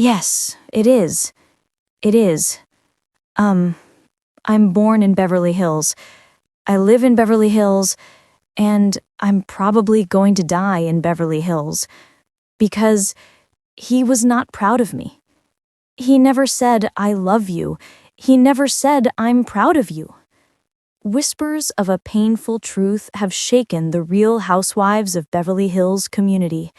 Yes, it is. It is. Um, I'm born in Beverly Hills. I live in Beverly Hills, and I'm probably going to die in Beverly Hills because he was not proud of me. He never said, "I love you." He never said, "I'm proud of you." Whispers of a painful truth have shaken the Real Housewives of Beverly Hills community.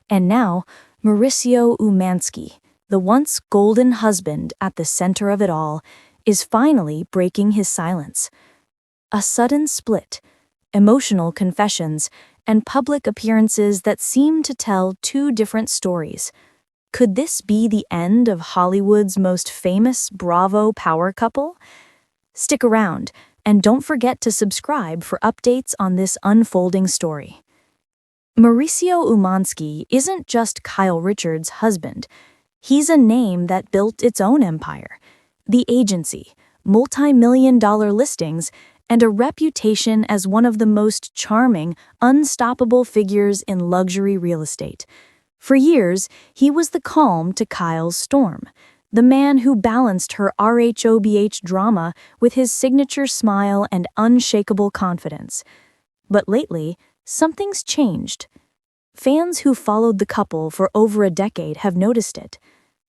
And now, Mauricio Umansky, the once golden husband at the center of it all, is finally breaking his silence. A sudden split, emotional confessions, and public appearances that seem to tell two different stories. Could this be the end of Hollywood's most famous Bravo power couple? Stick around, and don't forget to subscribe for updates on this unfolding story. Mauricio Umansky isn't just Kyle Richards' husband. He's a name that built its own empire. The agency, multi-million-dollar listings, and a reputation as one of the most charming, unstoppable figures in luxury real estate. For years, he was the calm to Kyle's storm, the man who balanced her rhobh drama with his signature smile and unshakable confidence. But lately, something's changed. Fans who followed the couple for over a decade have noticed it.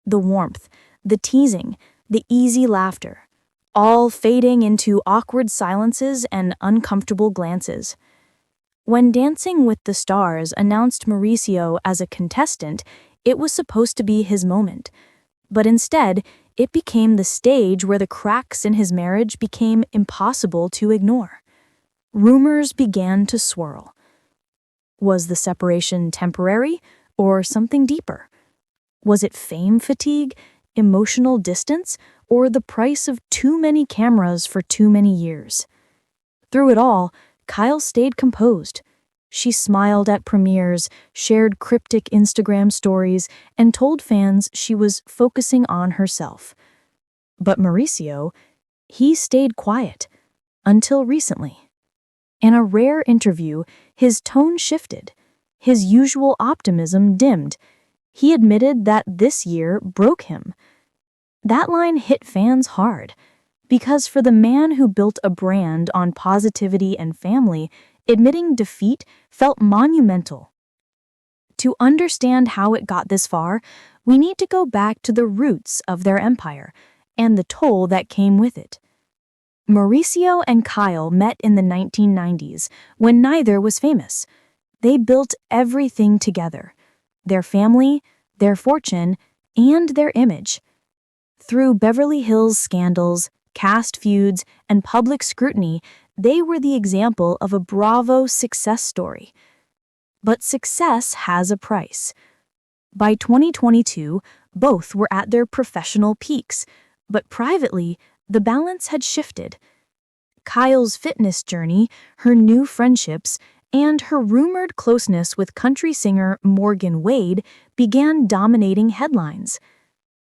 The warmth, the teasing, the easy laughter, all fading into awkward silences and uncomfortable glances. When Dancing with the Stars announced Mauricio as a contestant, it was supposed to be his moment. But instead, it became the stage where the cracks in his marriage became impossible to ignore. Rumors began to swirl. Was the separation temporary or something deeper? Was it fame fatigue, emotional distance, or the price of too many cameras for too many years? Through it all, Kyle stayed composed. She smiled at premieres, shared cryptic Instagram stories, and told fans she was focusing on herself. But Mauricio, he stayed quiet, until recently. In a rare interview, his tone shifted. His usual optimism dimmed. He admitted that this year broke him. That line hit fans hard, because for the man who built a brand on positivity and family, admitting defeat felt monumental. To understand how it got this far, we need to go back to the roots of their empire and the toll that came with it. Mauricio and Kyle met in the 1990s when neither was famous. They built everything together: their family, their fortune, and their image. Through Beverly Hills scandals, cast feuds, and public scrutiny, they were the example of a Bravo success story. But success has a price. By 2022, both were at their professional peaks, but privately, the balance had shifted. Kyle's fitness journey, her new friendships, and her rumored closeness with country singer Morgan Wade began dominating headlines.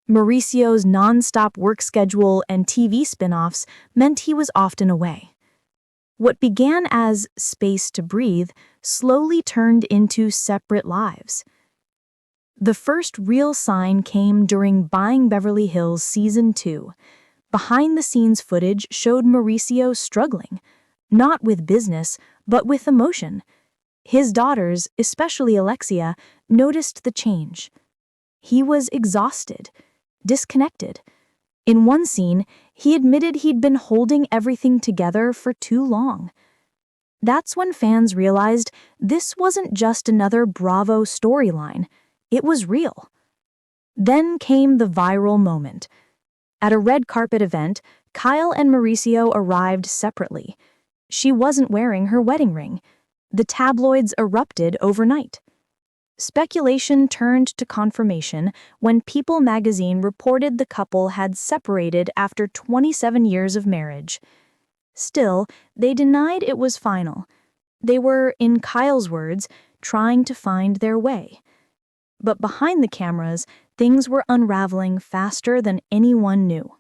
Mauricio's non-stop work schedule and TV spin-offs meant he was often away. What began as space to breathe slowly turned into separate lives. The first real sign came during Buying Beverly Hills Season 2. Behind-the-scenes footage showed Mauricio struggling, not with business, but with emotion. His daughters, especially Alexia, noticed the change. He was exhausted, disconnected. In one scene, he admitted he'd been holding everything together for too long. That's when fans realized this wasn't just another Bravo storyline. It was real. Then came the viral moment. At a red carpet event, Kyle and Mauricio arrived separately. She wasn't wearing her wedding ring. The tabloids erupted overnight. Speculation turned to confirmation when People magazine reported the couple had separated after 27 years of marriage. Still, they denied it was final. They were, in Kyle's words, trying to find their way. But behind the cameras, things were unraveling faster than anyone knew.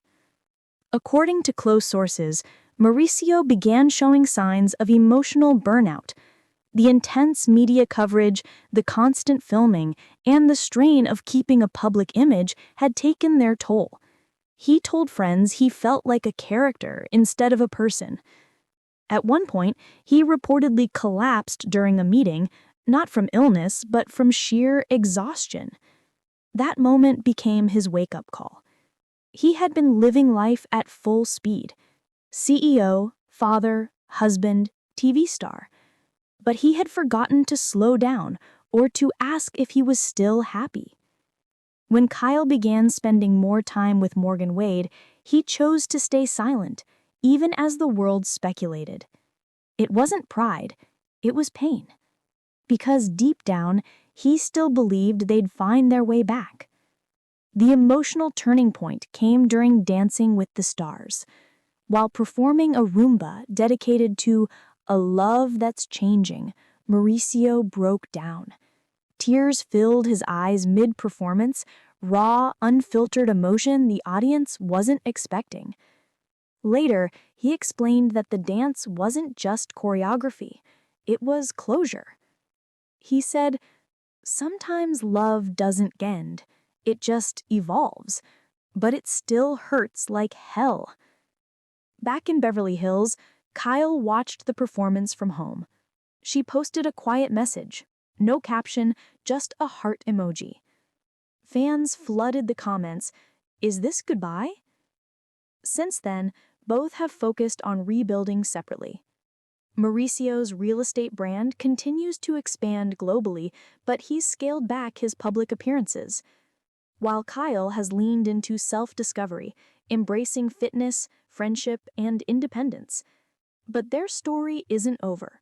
According to close sources, Mauricio began showing signs of emotional burnout. The intense media coverage, the constant filming, and the strain of keeping a public image had taken their toll. He told friends he felt like a character instead of a person. At one point, he reportedly collapsed during a meeting, not from illness, but from sheer exhaustion. That moment became his wake-up call. He had been living life at full speed. CEO, father, husband, TV star. But he had forgotten to slow down or to ask if he was still happy. When Kyle began spending more time with Morgan Wade, he chose to stay silent, even as the world speculated. It wasn't pride, it was pain. Because deep down, he still believed they'd find their way back. The emotional turning point came during Dancing with the Stars. While performing a rhobh dedicated to a love that's changing, Mauricio broke down. Tears filled his eyes mid-performance, raw, unfiltered emotion the audience wasn't expecting. Later, he explained that the dance wasn't just choreography, it was closure. He said, "Sometimes love doesn't end, it just evolves, but it still hurts like hell." Back in Beverly Hills, Kyle watched the performance from home. She posted a quiet message, no caption, just a heart emoji. Fans flooded the comments, "Is this goodbye?" Since then, both have focused on rebuilding separately. Mauricio's real estate brand continues to expand globally, but he's scaled back his public appearances, while Kyle has leaned into self-discovery, embracing fitness, friendship, and independence. But their story isn't over.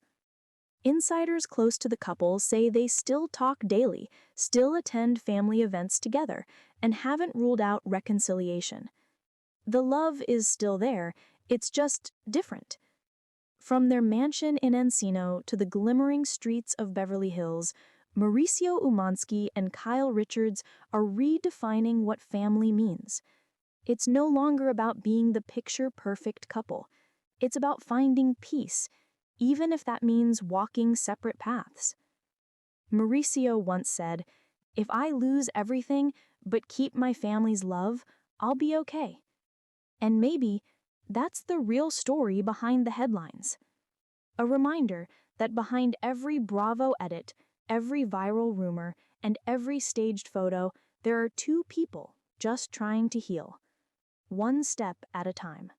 Insiders close to the couple say they still talk daily, still attend family events together, and haven't ruled out reconciliation. The love is still there, it's just different. From their mansion in Encino to the glimmering streets of Beverly Hills, Mauricio Umansky and Kyle Richards are redefining what family means. It's no longer about being the picture-perfect couple. It's about finding peace, even if that means walking separate paths. Mauricio once said, "If I lose everything but keep my family's love, I'll be okay." And maybe that's the real story behind the headlines. A reminder that behind every Bravo edit, every viral rumor, and every staged photo, there are two people just trying to heal, one step at a time.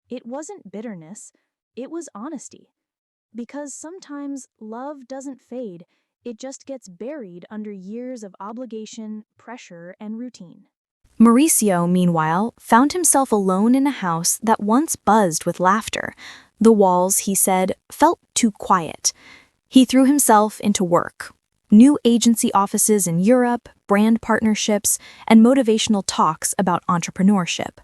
It wasn't bitterness, it was honesty. Because sometimes love doesn't fade, it just gets buried under years of obligation, pressure, and routine. Mauricio, meanwhile, found himself alone in a house that once buzzed with laughter. The walls, he said, felt too quiet. He threw himself into work. New agency offices in Europe, brand partnerships, and motivational talks about entrepreneurship.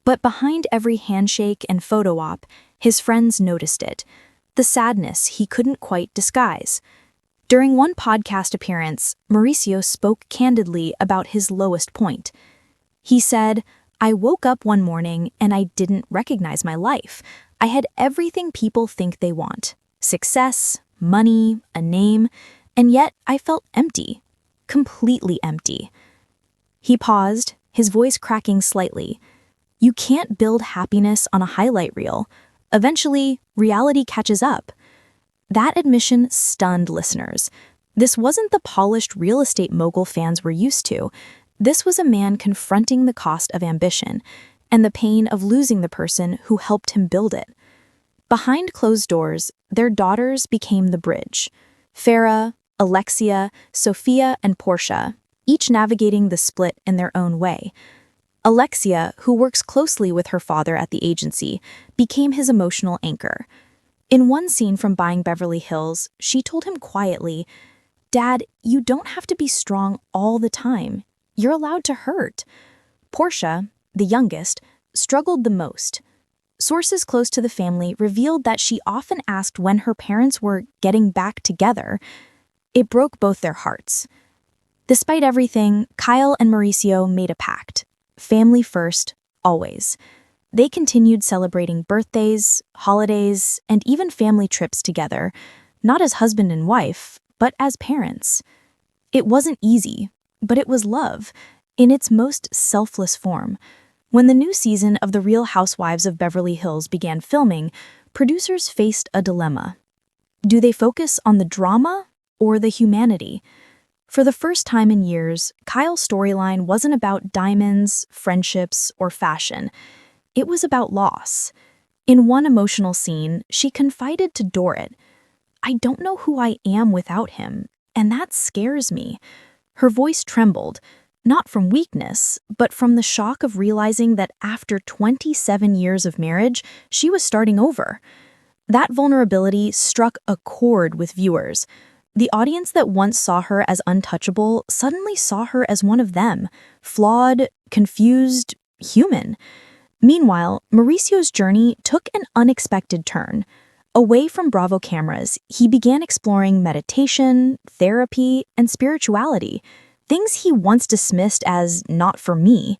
But behind every handshake and photo op, his friends noticed it. The sadness he couldn't quite disguise. During one podcast appearance, Mauricio spoke candidly about his lowest point. He said, "I woke up one morning and I didn't recognize my life. I had everything people think they want. Success, money, a name, and yet I felt empty. Completely empty." He paused, his voice cracking slightly. You can't build happiness on a highlight reel. Eventually, reality catches up. That admission stunned listeners. This wasn't the polished real estate mogul fans were used to. This was a man confronting the cost of ambition and the pain of losing the person who helped him build it. Behind closed doors, their daughters became the bridge. Farah, Alexia, Sophia, and Portia, each navigating the split in their own way. Alexia, who works closely with her father at the agency, became his emotional anchor. In one scene from Buying Beverly Hills, she told him quietly, "Dad, you don't have to be strong all the time. You're allowed to hurt." Portia, the youngest, struggled the most. Sources close to the family revealed that she often asked when her parents were getting back together. It broke both their hearts. Despite everything, Kyle and Mauricio made a pact. Family first, always. They continued celebrating birthdays, holidays, and even family trips together, not as husband and wife, but as parents. It wasn't easy, but it was love, in its most selfless form. When the new season of The Real Housewives of Beverly Hills began filming, producers faced a dilemma. Do they focus on the drama or the humanity? For the first time in years, Kyle's storyline wasn't about diamonds, friendships, or fashion. It was about loss. In one emotional scene, she confided to Dorit, "I don't know who I am without him, and that scares me." Her voice trembled, not from weakness, but from the shock of realizing that after 27 years of marriage, she was starting over. That vulnerability struck a chord with viewers. The audience that once saw her as untouchable suddenly saw her as one of them, flawed, confused, human. Meanwhile, Mauricio's journey took an unexpected turn. Away from Bravo cameras, he began exploring meditation, therapy, and spirituality, things he once dismissed as not for me.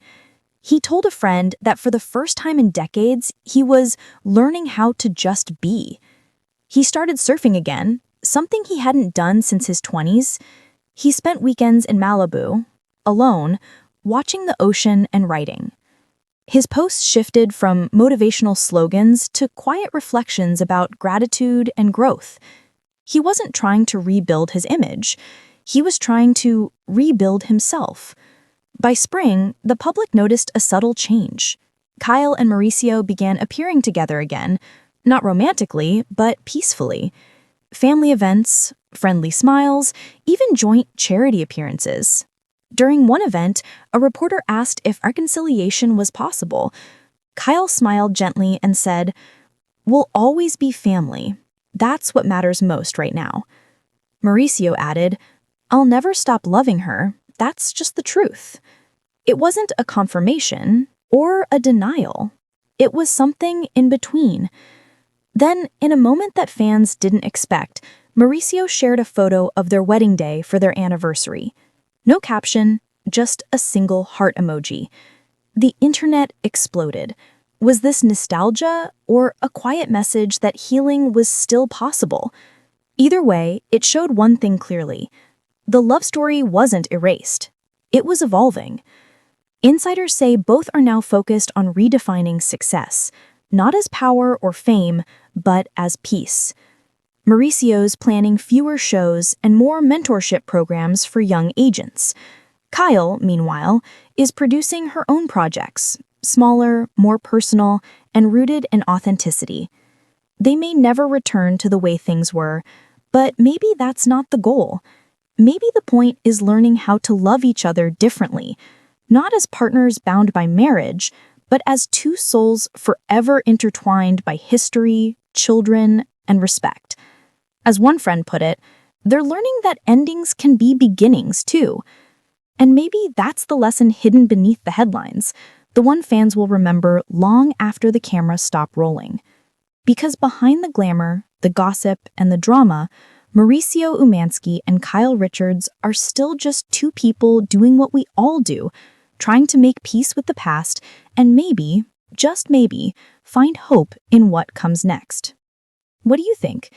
He told a friend that for the first time in decades, he was learning how to just be. He started surfing again, something he hadn't done since his 20s. He spent weekends in Malibu, alone, watching the ocean and writing. His posts shifted from motivational slogans to quiet reflections about gratitude and growth. He wasn't trying to rebuild his image. He was trying to rebuild himself. By spring, the public noticed a subtle change. Kyle and Mauricio began appearing together again, not romantically, but peacefully. Family events, friendly smiles, even joint charity appearances. During one event, a reporter asked if reconciliation was possible. Kyle smiled gently and said, "We'll always be family. That's what matters most right now." Mauricio added, "I'll never stop loving her. That's just the truth." It wasn't a confirmation or a denial. It was something in between. Then, in a moment that fans didn't expect, Mauricio shared a photo of their wedding day for their anniversary. No caption, just a single heart emoji. The internet exploded. Was this nostalgia or a quiet message that healing was still possible? Either way, it showed one thing clearly. The love story wasn't erased. It was evolving. Insiders say both are now focused on redefining success, not as power or fame, but as peace. Mauricio's planning fewer shows and more mentorship programs for young agents. Kyle, meanwhile, is producing her own projects, smaller, more personal, and rooted in authenticity. They may never return to the way things were, but maybe that's not the goal. Maybe the point is learning how to love each other differently, not as partners bound by marriage, but as two souls forever intertwined by history, children, and respect. As one friend put it, they're learning that endings can be beginnings too. And maybe that's the lesson hidden beneath the headlines, the one fans will remember long after the cameras stop rolling. Because behind the glamour, the gossip, and the drama, Mauricio Umansky and Kyle Richards are still just two people doing what we all do, trying to make peace with the past and maybe, just maybe, find hope in what comes next. What do you think?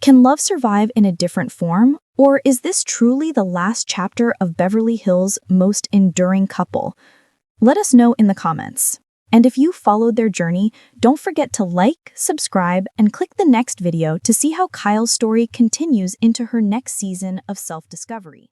Can love survive in a different form, or is this truly the last chapter of Beverly Hills' most enduring couple? Let us know in the comments. And if you followed their journey, don't forget to like, subscribe, and click the next video to see how Kyle's story continues into her next season of self-discovery.